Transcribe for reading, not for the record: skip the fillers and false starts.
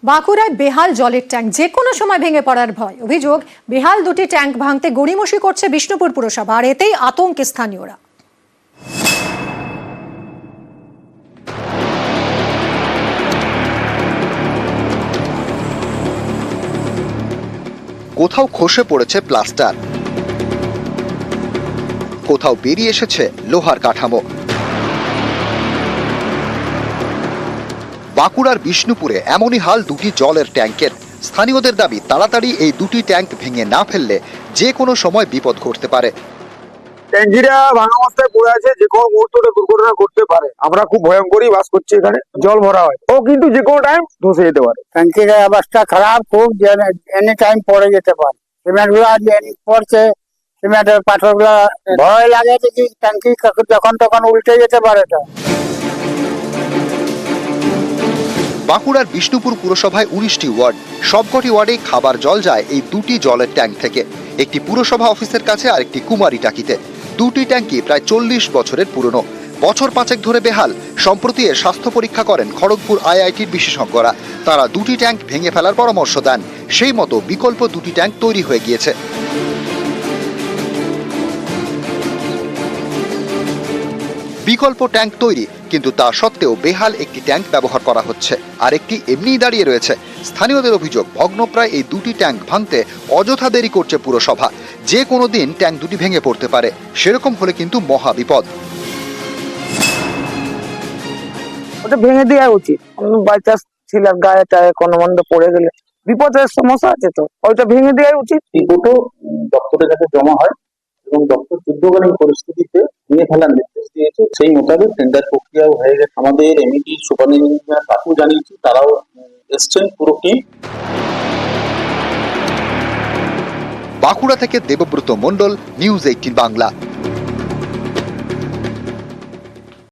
বাঁকুড়ায় বেহাল জলের ট্যাঙ্ক যে কোনো সময় ভেঙে পড়ার ভয়। অভিযোগ, বেহাল দুটি ট্যাঙ্ক ভাঙতে গড়িমসি করছে বিষ্ণুপুর পুরসভা, আর এতেই আতঙ্কে স্থানীয়রা। কোথাও খসে পড়েছে প্লাস্টার, কোথাও বেরিয়ে এসেছে লোহার কাঠামো। বাঁকুড়ার বিষ্ণুপুরে এমনই হাল দুটি জলের ট্যাঙ্কের। স্থানীয়দের দাবি, তাড়াতাড়ি এই দুটি ট্যাঙ্ক ভেঙে না ফেললে যে কোনো সময় বিপদ ঘটতে পারে। ট্যাঙ্কিটা ভাঙা অবস্থায় পড়ে আছে, যে কোনো মুহূর্তে দুর্ঘটনা ঘটতে পারে। আমরা খুব ভয়ঙ্করই বাস করছি এখানে, জল ভরা হয় ও কিন্তু যে কোনো টাইম ধসে যেতে পারে। ট্যাঙ্কির অবস্থা খারাপ, খুব এনি টাইম পড়ে যেতে পারে। সিমেন্ট গুলা পড়ছে, সিমেন্টের পাথর গুলা ভয় লাগে যে ট্যাঙ্কি যখন তখন উল্টে যেতে পারে। বাঁকুড়ার বিষ্ণুপুর পুরসভায় 19টি ওয়ার্ড, সবকটি ওয়ার্ডে খাবার জল যায় এই দুটি জলের ট্যাঙ্ক থেকে। একটি পুরসভা অফিসের কাছে আর একটি কুমারী টাকিতে। দুটি ট্যাঙ্কি প্রায় 40 বছরের পুরনো, বছর 5 ধরে বেহাল। সম্প্রতি এর স্বাস্থ্য পরীক্ষা করেন খড়গপুর আইআইটির বিশেষজ্ঞরা। তারা দুটি ট্যাঙ্ক ভেঙে ফেলার পরামর্শ দেন। সেই মতো বিকল্প দুটি ট্যাঙ্ক তৈরি হয়ে গিয়েছে। বিকল্প ট্যাঙ্ক তৈরি, কিন্তু তা সত্ত্বেও বেহাল একটি ট্যাঙ্ক ব্যবহার করা হচ্ছে, আর একটি এমনিই দাঁড়িয়ে রয়েছে। স্থানীয়দের অভিযোগ, ভগ্নপ্রায় এই দুটি ট্যাঙ্ক ভাঙতে অযথা দেরি করছে পুরসভা। যে কোনো দিন ট্যাঙ্ক দুটি ভেঙে পড়তে পারে, সেরকম হলে কিন্তু মহা বিপদ। ওটা ভেঙে দেওয়া উচিত। বাই চান্স ছিল গায়ে টায়ে কোনো মন্দ পড়ে গেলে বিপদের সমস্যা আছে, তো ওইটা ভেঙে দেওয়া উচিত। রিপোর্টও দপ্তরের কাছে জমা হয় এবং দপ্তর যুদ্ধকালীন পরিস্থিতিতে ভেঙে ফেলার নির্দেশ দিয়েছে। সেই মোতাবেক টেন্ডার প্রক্রিয়াও হয়ে গেছে। আমাদের এমইডি সুপারিনটেন্ডেন্ট তাকেও জানিয়েছি, তারাও এসছেন পুরো টিম। বাঁকুড়া থেকে দেবব্রত মণ্ডল, নিউজ 18 বাংলা।